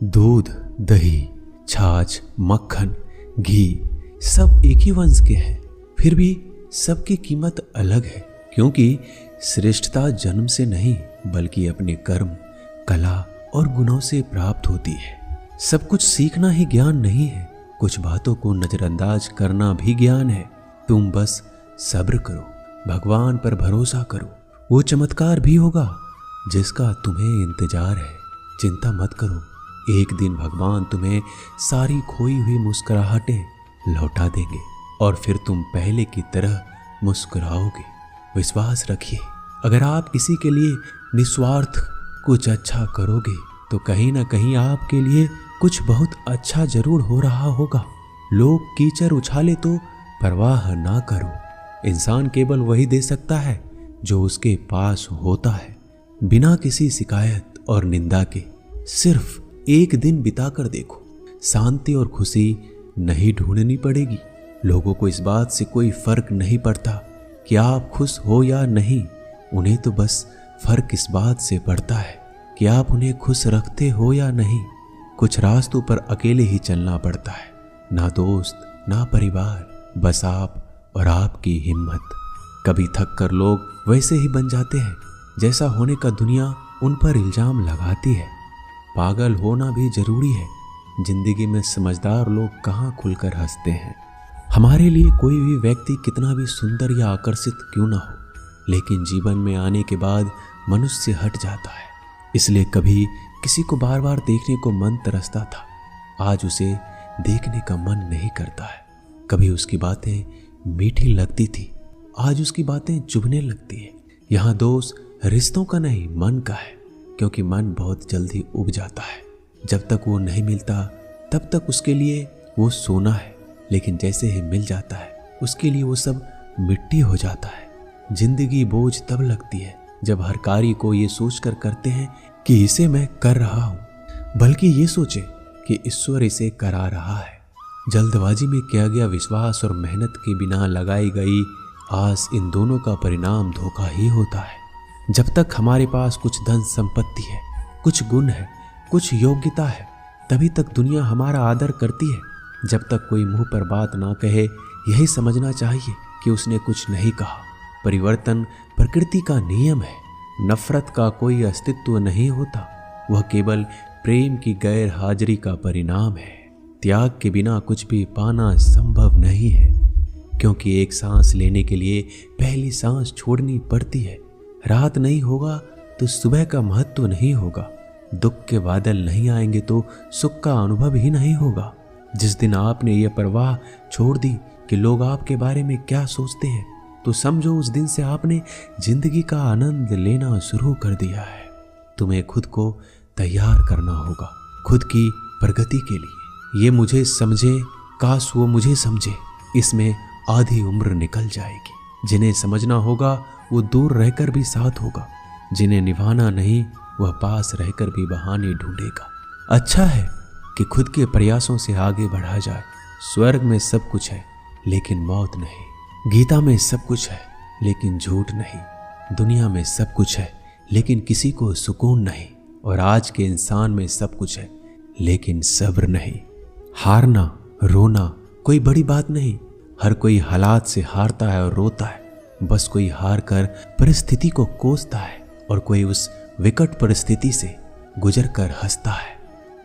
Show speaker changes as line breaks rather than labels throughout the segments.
दूध, दही, छाछ, मक्खन, घी सब एक ही वंश के हैं, फिर भी सबकी कीमत अलग है, क्योंकि श्रेष्ठता जन्म से नहीं बल्कि अपने कर्म, कला और गुणों से प्राप्त होती है। सब कुछ सीखना ही ज्ञान नहीं है, कुछ बातों को नजरअंदाज करना भी ज्ञान है। तुम बस सब्र करो, भगवान पर भरोसा करो, वो चमत्कार भी होगा जिसका तुम्हें इंतजार है। चिंता मत करो, एक दिन भगवान तुम्हें सारी खोई हुई मुस्कुराहटें लौटा देंगे और फिर तुम पहले की तरह मुस्कुराओगे। विश्वास रखिए, अगर आप किसी के लिए निस्वार्थ कुछ अच्छा करोगे तो कहीं ना कहीं आपके लिए कुछ बहुत अच्छा जरूर हो रहा होगा। लोग कीचड़ उछाले तो परवाह ना करो, इंसान केवल वही दे सकता है जो उसके पास होता है। बिना किसी शिकायत और निंदा के सिर्फ एक दिन बिताकर देखो, शांति और खुशी नहीं ढूंढनी पड़ेगी। लोगों को इस बात से कोई फर्क नहीं पड़ता कि आप खुश हो या नहीं, उन्हें तो बस फर्क इस बात से पड़ता है कि आप उन्हें खुश रखते हो या नहीं। कुछ रास्तों पर अकेले ही चलना पड़ता है, ना दोस्त ना परिवार, बस आप और आपकी हिम्मत। कभी थक कर लोग वैसे ही बन जाते हैं जैसा होने का दुनिया उन पर इल्जाम लगाती है। पागल होना भी जरूरी है, जिंदगी में समझदार लोग कहाँ खुलकर हंसते हैं। हमारे लिए कोई भी व्यक्ति कितना भी सुंदर या आकर्षित क्यों ना हो, लेकिन जीवन में आने के बाद मनुष्य हट जाता है। इसलिए कभी किसी को बार बार देखने को मन तरसता था, आज उसे देखने का मन नहीं करता है। कभी उसकी बातें मीठी लगती थी, आज उसकी बातें चुभने लगती है। यहाँ दोष रिश्तों का नहीं मन का है, क्योंकि मन बहुत जल्दी उब जाता है। जब तक वो नहीं मिलता तब तक उसके लिए वो सोना है, लेकिन जैसे ही मिल जाता है उसके लिए वो सब मिट्टी हो जाता है। जिंदगी बोझ तब लगती है जब हर कार्य को ये सोचकर करते हैं कि इसे मैं कर रहा हूँ, बल्कि ये सोचे कि ईश्वर इसे करा रहा है। जल्दबाजी में किया गया विश्वास और मेहनत के बिना लगाई गई आस, इन दोनों का परिणाम धोखा ही होता है। जब तक हमारे पास कुछ धन संपत्ति है, कुछ गुण है, कुछ योग्यता है, तभी तक दुनिया हमारा आदर करती है। जब तक कोई मुंह पर बात ना कहे, यही समझना चाहिए कि उसने कुछ नहीं कहा। परिवर्तन प्रकृति का नियम है, नफरत का कोई अस्तित्व नहीं होता, वह केवल प्रेम की गैर हाजिरी का परिणाम है। त्याग के बिना कुछ भी पाना संभव नहीं है, क्योंकि एक सांस लेने के लिए पहली सांस छोड़नी पड़ती है। रात नहीं होगा तो सुबह का महत्व नहीं होगा, दुख के बादल नहीं आएंगे तो सुख का अनुभव ही नहीं होगा। जिस दिन आपने ये परवाह छोड़ दी कि लोग आपके बारे में क्या सोचते हैं, तो समझो उस दिन से आपने जिंदगी का आनंद लेना शुरू कर दिया है। तुम्हें खुद को तैयार करना होगा, खुद की प्रगति के लिए। ये मुझे समझे, काश वो मुझे समझे, इसमें आधी उम्र निकल जाएगी। जिन्हें समझना होगा वो दूर रहकर भी साथ होगा, जिन्हें निभाना नहीं वह पास रहकर भी बहाने ढूंढेगा। अच्छा है कि खुद के प्रयासों से आगे बढ़ा जाए। स्वर्ग में सब कुछ है लेकिन मौत नहीं, गीता में सब कुछ है लेकिन झूठ नहीं, दुनिया में सब कुछ है लेकिन किसी को सुकून नहीं, और आज के इंसान में सब कुछ है लेकिन सब्र नहीं। हारना रोना कोई बड़ी बात नहीं, हर कोई हालात से हारता है और रोता है। बस कोई हार कर परिस्थिति को कोसता है और कोई उस विकट परिस्थिति से गुजर कर हंसता है,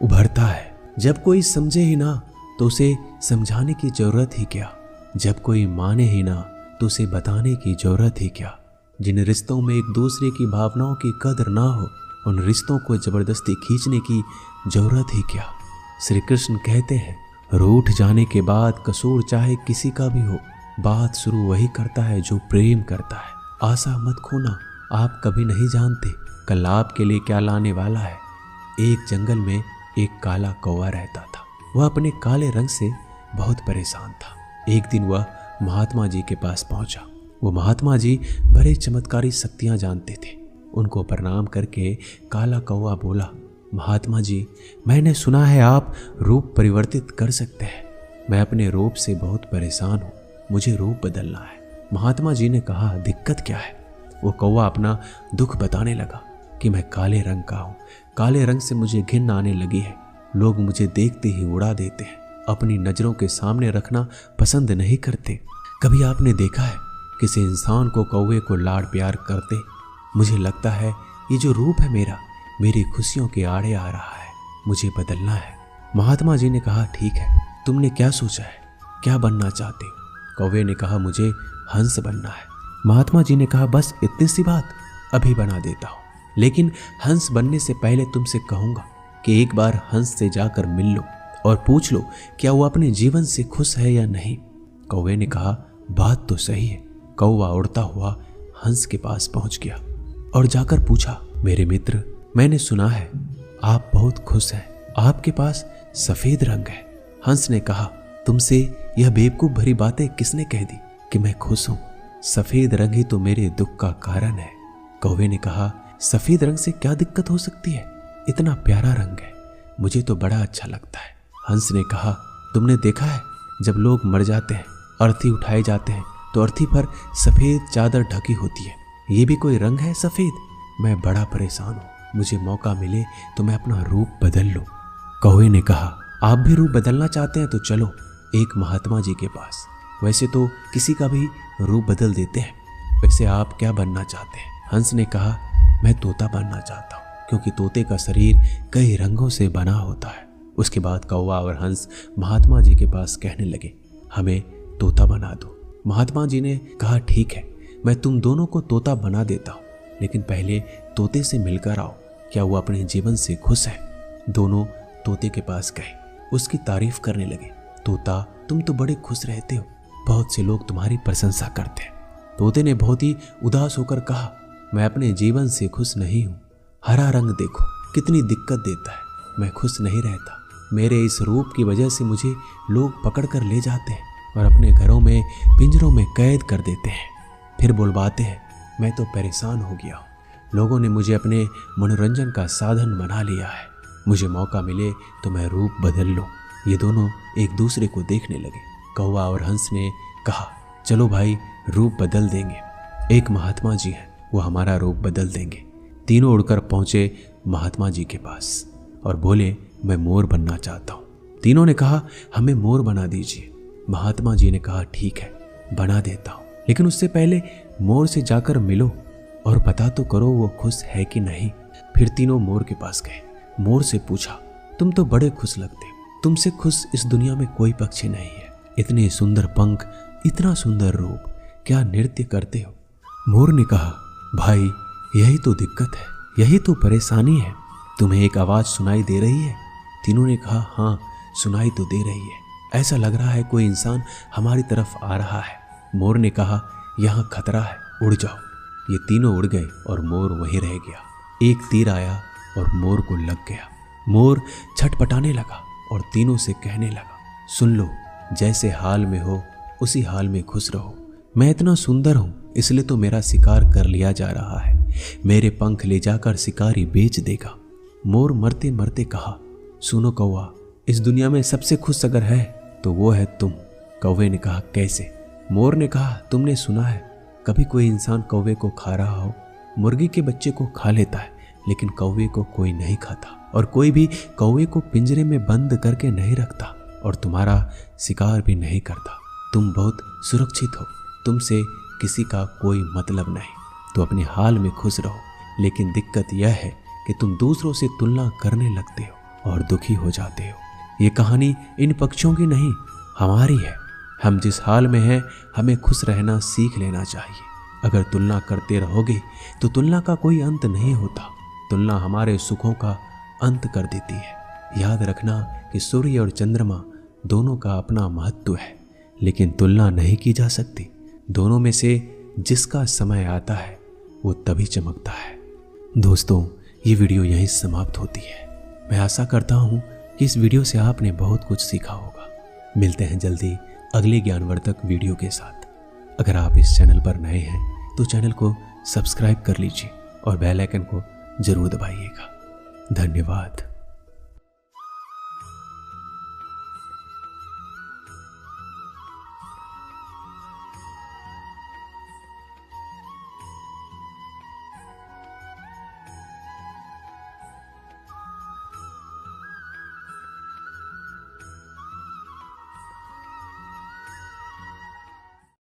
उभरता है। जब कोई समझे ही ना तो उसे समझाने की जरूरत ही क्या, जब कोई माने ही ना तो उसे बताने की जरूरत ही क्या। जिन रिश्तों में एक दूसरे की भावनाओं की कदर ना हो, उन रिश्तों को जबरदस्ती खींचने की जरूरत ही क्या। श्री कृष्ण कहते हैं, रूठ जाने के बाद कसूर चाहे किसी का भी हो, बात शुरू वही करता है जो प्रेम करता है। आशा मत खोना, आप कभी नहीं जानते कल आपके लिए क्या लाने वाला है। एक जंगल में एक काला कौवा रहता था। वह अपने काले रंग से बहुत परेशान था। एक दिन वह महात्मा जी के पास पहुंचा। वो महात्मा जी बड़े चमत्कारी शक्तियां जानते थे। उनको प्रणाम करके काला कौवा बोला, महात्मा जी, मैंने सुना है आप रूप परिवर्तित कर सकते हैं। मैं अपने रूप से बहुत परेशान हूँ, मुझे रूप बदलना है। महात्मा जी ने कहा, दिक्कत क्या है? वो कौवा अपना दुख बताने लगा कि मैं काले रंग का हूँ, काले रंग से मुझे घिन आने लगी है। लोग मुझे देखते ही उड़ा देते हैं, अपनी नजरों के सामने रखना पसंद नहीं करते। कभी आपने देखा है किसी इंसान को कौवे को लाड़ प्यार करते? मुझे लगता है ये जो रूप है मेरा, मेरी खुशियों के आड़े आ रहा है, मुझे बदलना है। महात्मा जी ने कहा, ठीक है, तुमने क्या सोचा है, क्या बनना चाहते हो? कौवे ने कहा, मुझे हंस बनना है। महात्मा जी ने कहा, बस इतनी सी बात, अभी बना देता हूँ, लेकिन हंस बनने से पहले तुमसे कहूंगा कि एक बार हंस से जाकर मिल लो और पूछ लो क्या वो अपने जीवन से खुश है या नहीं। कौवे ने कहा, बात तो सही है। कौवा उड़ता हुआ हंस के पास पहुंच गया और जाकर पूछा, मेरे मित्र, मैंने सुना है आप बहुत खुश हैं, आपके पास सफेद रंग है। हंस ने कहा, तुमसे यह बेवकूफ भरी बातें किसने कह दी कि मैं खुश हूं? सफेद रंग ही तो मेरे दुख का कारण है। कौवे ने कहा, सफेद रंग से क्या दिक्कत हो सकती है, इतना प्यारा रंग है, मुझे तो बड़ा अच्छा लगता है। हंस ने कहा, तुमने देखा है जब लोग मर जाते हैं, अर्थी उठाए जाते हैं तो अर्थी पर सफेद चादर ढकी होती है, ये भी कोई रंग है सफेद? मैं बड़ा परेशान हूँ, मुझे मौका मिले तो मैं अपना रूप बदल लूं। कौवे ने कहा, आप भी रूप बदलना चाहते हैं तो चलो एक महात्मा जी के पास, वैसे तो किसी का भी रूप बदल देते हैं। वैसे आप क्या बनना चाहते हैं? हंस ने कहा, मैं तोता बनना चाहता हूँ, क्योंकि तोते का शरीर कई रंगों से बना होता है। उसके बाद कौवा और हंस महात्मा जी के पास कहने लगे, हमें तोता बना दो। महात्मा जी ने कहा, ठीक है, मैं तुम दोनों को तोता बना देता हूँ, लेकिन पहले तोते से मिलकर आओ, क्या वो अपने जीवन से खुश है? दोनों तोते के पास गए, उसकी तारीफ करने लगे। तोता, तुम तो बड़े खुश रहते हो, बहुत से लोग तुम्हारी प्रशंसा करते हैं। तोते ने बहुत ही उदास होकर कहा, मैं अपने जीवन से खुश नहीं हूँ, हरा रंग देखो कितनी दिक्कत देता है, मैं खुश नहीं रहता। मेरे इस रूप की वजह से मुझे लोग पकड़ कर ले जाते हैं और अपने घरों में पिंजरों में कैद कर देते हैं, फिर बुलवाते हैं। मैं तो परेशान हो गया हूँ, लोगों ने मुझे अपने मनोरंजन का साधन बना लिया है, मुझे मौका मिले तो मैं रूप बदल लूँ। ये दोनों एक दूसरे को देखने लगे। कौवा और हंस ने कहा, चलो भाई, रूप बदल देंगे। एक महात्मा जी हैं, वो हमारा रूप बदल देंगे। तीनों उड़कर पहुंचे महात्मा जी के पास और बोले, मैं मोर बनना चाहता हूँ। तीनों ने कहा, हमें मोर बना दीजिए। महात्मा जी ने कहा, ठीक है, बना देता हूँ, लेकिन उससे पहले मोर से जाकर मिलो और पता तो करो वो खुश है कि नहीं। फिर तीनों मोर के पास गए। मोर से पूछा, तुम तो बड़े खुश लगते हो, तुमसे खुश इस दुनिया में कोई पक्षी नहीं है, इतने सुंदर पंख, इतना सुंदर रूप, क्या नृत्य करते हो? मोर ने कहा, भाई यही तो दिक्कत है, यही तो परेशानी है, तुम्हें एक आवाज सुनाई दे रही है? तीनों ने कहा, हाँ सुनाई तो दे रही है, ऐसा लग रहा है कोई इंसान हमारी तरफ आ रहा है। मोर ने कहा, यहाँ खतरा है, उड़ जाओ। ये तीनों उड़ गए और मोर वहीं रह गया। एक तीर आया और मोर को लग गया। मोर छटपटाने लगा और तीनों से कहने लगा, सुन लो, जैसे हाल में हो उसी हाल में खुश रहो। मैं इतना सुंदर हूं इसलिए तो मेरा शिकार कर लिया जा रहा है, मेरे पंख ले जाकर शिकारी बेच देगा। मोर मरते मरते कहा, सुनो कौवा, इस दुनिया में सबसे खुश अगर है तो वो है तुम। कौवे ने कहा, कैसे? मोर ने कहा, तुमने सुना है कभी कोई इंसान कौवे को खा रहा हो? मुर्गी के बच्चे को खा लेता है, लेकिन कौवे को कोई नहीं खाता, और कोई भी कौवे को पिंजरे में बंद करके नहीं रखता और तुम्हारा शिकार भी नहीं करता। तुम बहुत सुरक्षित हो, तुमसे किसी का कोई मतलब नहीं, तो अपने हाल में खुश रहो। लेकिन दिक्कत यह है कि तुम दूसरों से तुलना करने लगते हो और दुखी हो जाते हो। ये कहानी इन पक्षियों की नहीं, हमारी है। हम जिस हाल में हैं हमें खुश रहना सीख लेना चाहिए। अगर तुलना करते रहोगे तो तुलना का कोई अंत नहीं होता। तुलना हमारे सुखों का अंत कर देती है। याद रखना कि सूर्य और चंद्रमा दोनों का अपना महत्व है, लेकिन तुलना नहीं की जा सकती। दोनों में से जिसका समय आता है वो तभी चमकता है। दोस्तों, ये वीडियो यहीं समाप्त होती है। मैं आशा करता हूँ कि इस वीडियो से आपने बहुत कुछ सीखा होगा। मिलते हैं जल्दी अगले ज्ञानवर्धक वीडियो के साथ। अगर आप इस चैनल पर नए हैं तो चैनल को सब्सक्राइब कर लीजिए और बेल आइकन को जरूर दबाइएगा। धन्यवाद।